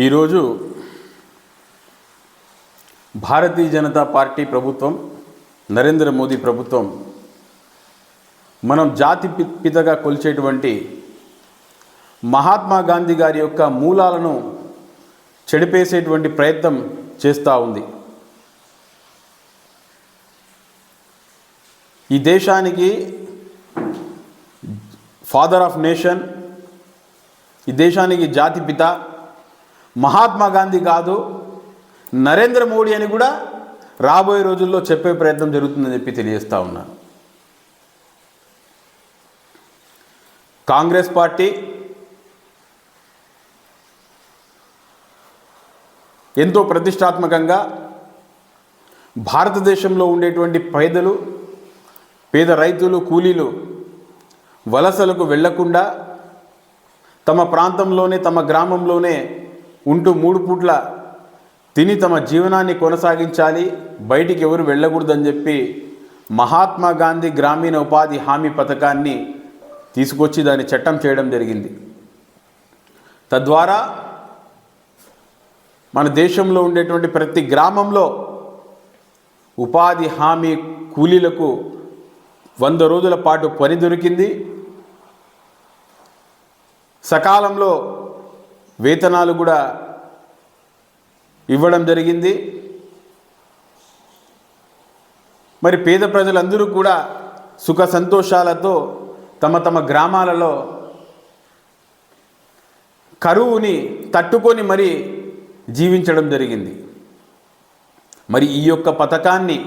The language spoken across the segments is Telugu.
ఈరోజు భారతీయ జనతా పార్టీ ప్రభుత్వం, నరేంద్ర మోదీ ప్రభుత్వం మనం జాతి పితగా కొలిచేటువంటి మహాత్మా గాంధీ గారి యొక్క మూలాలను చెడిపేసేటువంటి ప్రయత్నం చేస్తూ ఉంది. ఈ దేశానికి ఫాదర్ ఆఫ్ నేషన్, ఈ దేశానికి జాతిపిత మహాత్మా గాంధీ కాదు, నరేంద్ర మోడీ అని కూడా రాబోయే రోజుల్లో చెప్పే ప్రయత్నం జరుగుతుందని చెప్పి తెలియజేస్తూ ఉన్నాను. కాంగ్రెస్ పార్టీ ఎంతో ప్రతిష్టాత్మకంగా భారతదేశంలో ఉండేటువంటి పేద రైతులు, కూలీలు వలసలకు వెళ్లకుండా తమ ప్రాంతంలోనే, తమ గ్రామంలోనే ఉంటూ 3 పూట్ల తిని తమ జీవనాన్ని కొనసాగించాలి, బయటికి ఎవరు వెళ్ళకూడదని చెప్పి మహాత్మా గాంధీ గ్రామీణ ఉపాధి హామీ పథకాన్ని తీసుకొచ్చి దాన్ని చట్టం చేయడం జరిగింది. తద్వారా మన దేశంలో ఉండేటువంటి ప్రతి గ్రామంలో ఉపాధి హామీ కూలీలకు 100 రోజుల పాటు పని దొరికింది. సకాలంలో వేతనాలు కూడా ఇవ్వడం జరిగింది. మరి పేద ప్రజలందరూ కూడా సుఖ సంతోషాలతో తమ గ్రామాలలో కరువుని తట్టుకొని మరి జీవించడం జరిగింది. మరి ఈ యొక్క పథకాన్ని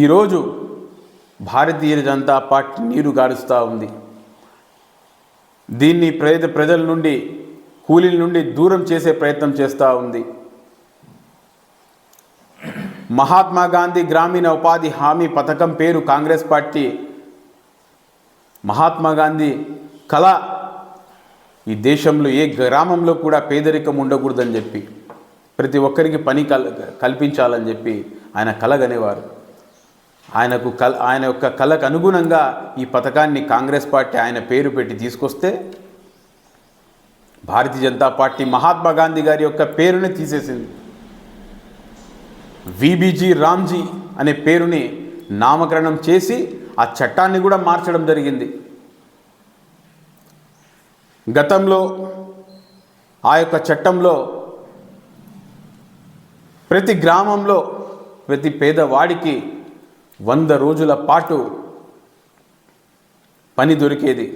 ఈరోజు భారతీయ జనతా పార్టీ నీరు గారుస్తూ ఉంది. దీన్ని ప్రజల నుండి, కూలీల నుండి దూరం చేసే ప్రయత్నం చేస్తూ ఉంది. మహాత్మా గాంధీ గ్రామీణ ఉపాధి హామీ పథకం పేరు కాంగ్రెస్ పార్టీ మహాత్మా గాంధీ కళ ఈ దేశంలో ఏ గ్రామంలో కూడా పేదరికం ఉండకూడదని చెప్పి, ప్రతి ఒక్కరికి పని కల్పించాలని చెప్పి ఆయన కలగనేవారు. ఆయన యొక్క కళకు అనుగుణంగా ఈ పథకాన్ని కాంగ్రెస్ పార్టీ ఆయన పేరు పెట్టి తీసుకొస్తే, భారతీయ జనతా పార్టీ మహాత్మా గాంధీ గారి యొక్క పేరుని తీసేసింది. విబిజీ రామ్జీ అనే పేరుని నామకరణం చేసి ఆ చట్టాన్ని కూడా మార్చడం జరిగింది. గతంలో ఆ యొక్క చట్టంలో ప్రతి గ్రామంలో ప్రతి పేదవాడికి 100 రోజుల పాటు పని దొరికేది,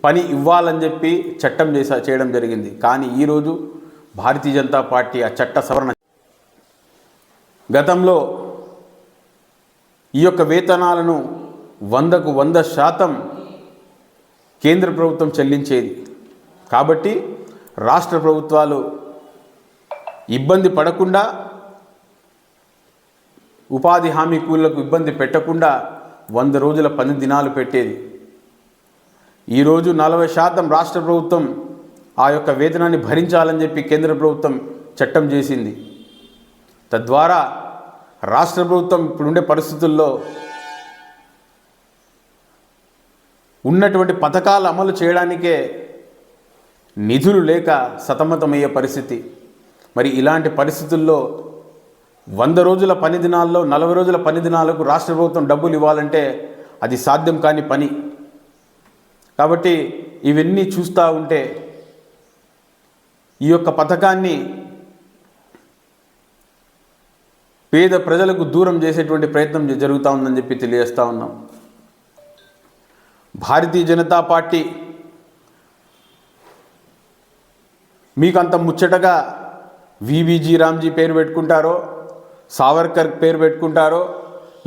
పని ఇవ్వాలని చెప్పి చట్టం చేయడం జరిగింది. కానీ ఈరోజు భారతీయ జనతా పార్టీ ఆ చట్ట సవరణ, గతంలో ఈ యొక్క వేతనాలను 100కు 100% కేంద్ర ప్రభుత్వం చెల్లించేది. కాబట్టి రాష్ట్ర ప్రభుత్వాలు ఇబ్బంది పడకుండా, ఉపాధి హామీ కూలీలకు ఇబ్బంది పెట్టకుండా 100 రోజుల పని దినాలు పెట్టేది. ఈరోజు 40% రాష్ట్ర ప్రభుత్వం ఆ యొక్క వేతనాన్ని భరించాలని చెప్పి కేంద్ర ప్రభుత్వం చట్టం చేసింది. తద్వారా రాష్ట్ర ప్రభుత్వం ఇప్పుడుండే పరిస్థితుల్లో ఉన్నటువంటి పథకాలు అమలు చేయడానికే నిధులు లేక సతమతమయ్యే పరిస్థితి. మరి ఇలాంటి పరిస్థితుల్లో 100 రోజుల పని దినాల్లో 40 రోజుల పని దినాలకు రాష్ట్ర ప్రభుత్వం డబ్బులు ఇవ్వాలంటే అది సాధ్యం కాని పని. కాబట్టి ఇవన్నీ చూస్తూ ఉంటే ఈ యొక్క పథకాన్ని పేద ప్రజలకు దూరం చేసేటువంటి ప్రయత్నం జరుగుతూ ఉందని చెప్పి తెలియజేస్తూ ఉన్నాం. భారతీయ జనతా పార్టీ మీకు అంత ముచ్చటగా విబిజీ రామ్జీ పేరు పెట్టుకుంటారో, సావర్కర్ పేరు పెట్టుకుంటారో,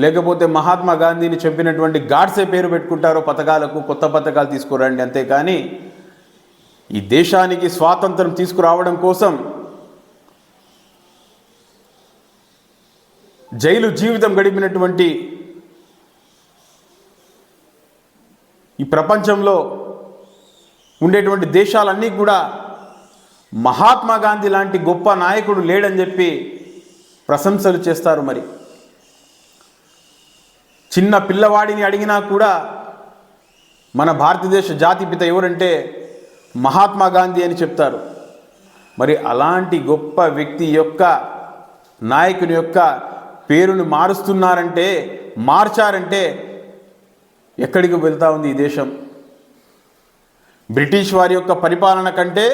లేకపోతే మహాత్మా గాంధీని చంపినటువంటి గాడ్సే పేరు పెట్టుకుంటారో పథకాలకు, కొత్త పథకాలు తీసుకురండి. అంతేకాని ఈ దేశానికి స్వాతంత్రం తీసుకురావడం కోసం జైలు జీవితం గడిపినటువంటి ఈ ప్రపంచంలో ఉండేటువంటి దేశాలన్నీ కూడా మహాత్మా గాంధీ లాంటి గొప్ప నాయకుడు లేడని చెప్పి ప్రశంసలు చేస్తారు. మరి చిన్న పిల్లవాడిని అడిగినా కూడా మన భారతదేశ జాతిపిత ఎవరంటే మహాత్మా గాంధీ అని చెప్తారు. మరి అలాంటి గొప్ప వ్యక్తి యొక్క నాయకుని యొక్క పేరును మార్చారంటే ఎక్కడికి వెళ్తా ఉంది ఈ దేశం? బ్రిటిష్ వారి యొక్క పరిపాలన కంటే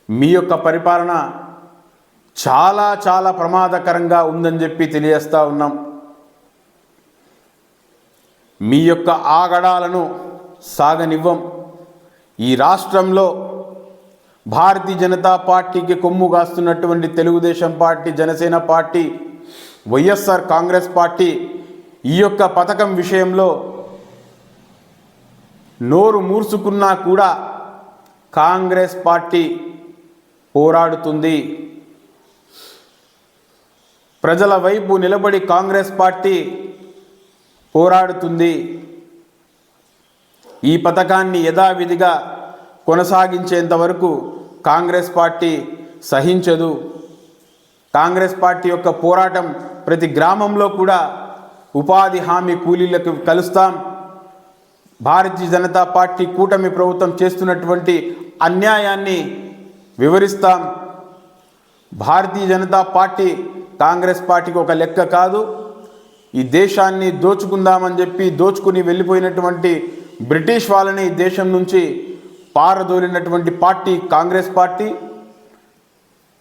మీ యొక్క పరిపాలన చాలా చాలా ప్రమాదకరంగా ఉందని చెప్పి తెలియజేస్తూ ఉన్నాం. మీ యొక్క ఆగడాలను సాగనివ్వం. ఈ రాష్ట్రంలో భారతీయ జనతా పార్టీకి కొమ్ము కాస్తున్నటువంటి Telugu Desam party, Janasena party, YSR Congress party ఈ యొక్క పథకం విషయంలో నోరు మూర్చుకున్నా కూడా కాంగ్రెస్ పార్టీ పోరాడుతుంది. ప్రజల వైపు నిలబడి కాంగ్రెస్ పార్టీ పోరాడుతుంది. ఈ పథకాన్ని యథావిధిగా కొనసాగించేంత వరకు కాంగ్రెస్ పార్టీ సహించదు. కాంగ్రెస్ పార్టీ యొక్క పోరాటం ప్రతి గ్రామంలో కూడా ఉపాధి హామీ కూలీలకు కలుస్తాం. భారతీయ జనతా పార్టీ కూటమి ప్రభుత్వం చేస్తున్నటువంటి అన్యాయాన్ని వివరిస్తాం. భారతీయ జనతా పార్టీ కాంగ్రెస్ పార్టీకి ఒక లెక్క కాదు. ఈ దేశాన్ని దోచుకుందామని చెప్పి దోచుకుని వెళ్ళిపోయినటువంటి బ్రిటిష్ వాళ్ళని దేశం నుంచి పారదోలినటువంటి పార్టీ కాంగ్రెస్ పార్టీ.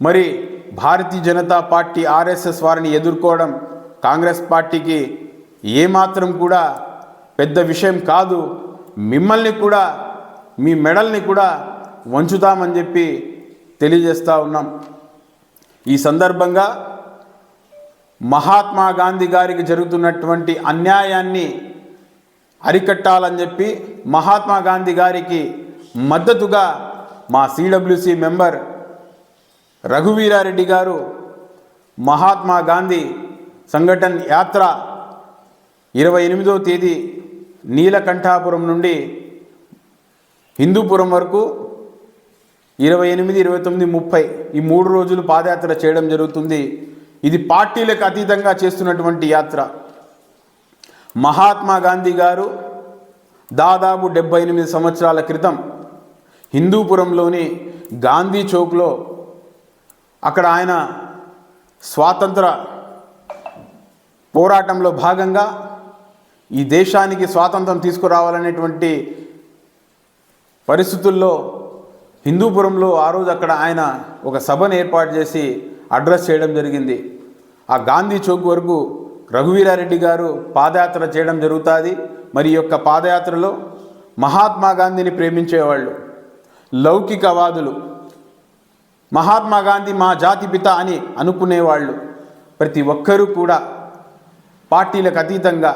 మరి భారతీయ జనతా పార్టీ ఆర్ఎస్ఎస్ వారిని ఎదుర్కోవడం కాంగ్రెస్ పార్టీకి ఏమాత్రం కూడా పెద్ద విషయం కాదు. మిమ్మల్ని కూడా, మీ మెడల్ని కూడా వంచుతామని చెప్పి తెలియజేస్తూ ఉన్నాం. ఈ సందర్భంగా మహాత్మా గాంధీ గారికి జరుగుతున్నటువంటి అన్యాయాన్ని అరికట్టాలని చెప్పి మహాత్మా గాంధీ గారికి మద్దతుగా మా సిడబ్ల్యూసి మెంబర్ రఘువీరారెడ్డి గారు మహాత్మా గాంధీ సంఘటన యాత్ర 28వ తేదీ నీలకంఠాపురం నుండి హిందూపురం వరకు 28, 29, 30 ఈ 3 రోజులు పాదయాత్ర చేయడం జరుగుతుంది. ఇది పార్టీలకు అతీతంగా చేస్తున్నటువంటి యాత్ర. మహాత్మా గాంధీ గారు దాదాపు 78 సంవత్సరాల క్రితం హిందూపురంలోని గాంధీ చౌక్లో అక్కడ ఆయన స్వాతంత్ర పోరాటంలో భాగంగా ఈ దేశానికి స్వాతంత్రం తీసుకురావాలనేటువంటి పరిస్థితుల్లో హిందూపురంలో ఆ రోజు అక్కడ ఆయన ఒక సభను ఏర్పాటు చేసి అడ్రస్ చేయడం జరిగింది. ఆ గాంధీ చౌక్ వరకు రఘువీరారెడ్డి గారు పాదయాత్ర చేయడం జరుగుతుంది. మరి ఈ యొక్క పాదయాత్రలో మహాత్మా గాంధీని ప్రేమించేవాళ్ళు, లౌకికవాదులు, మహాత్మా గాంధీ మా జాతిపిత అని అనుకునేవాళ్ళు ప్రతి ఒక్కరూ కూడా పార్టీలకు అతీతంగా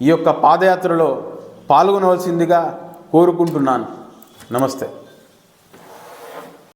ఈ యొక్క పాదయాత్రలో పాల్గొనవలసిందిగా కోరుకుంటున్నాను. నమస్తే.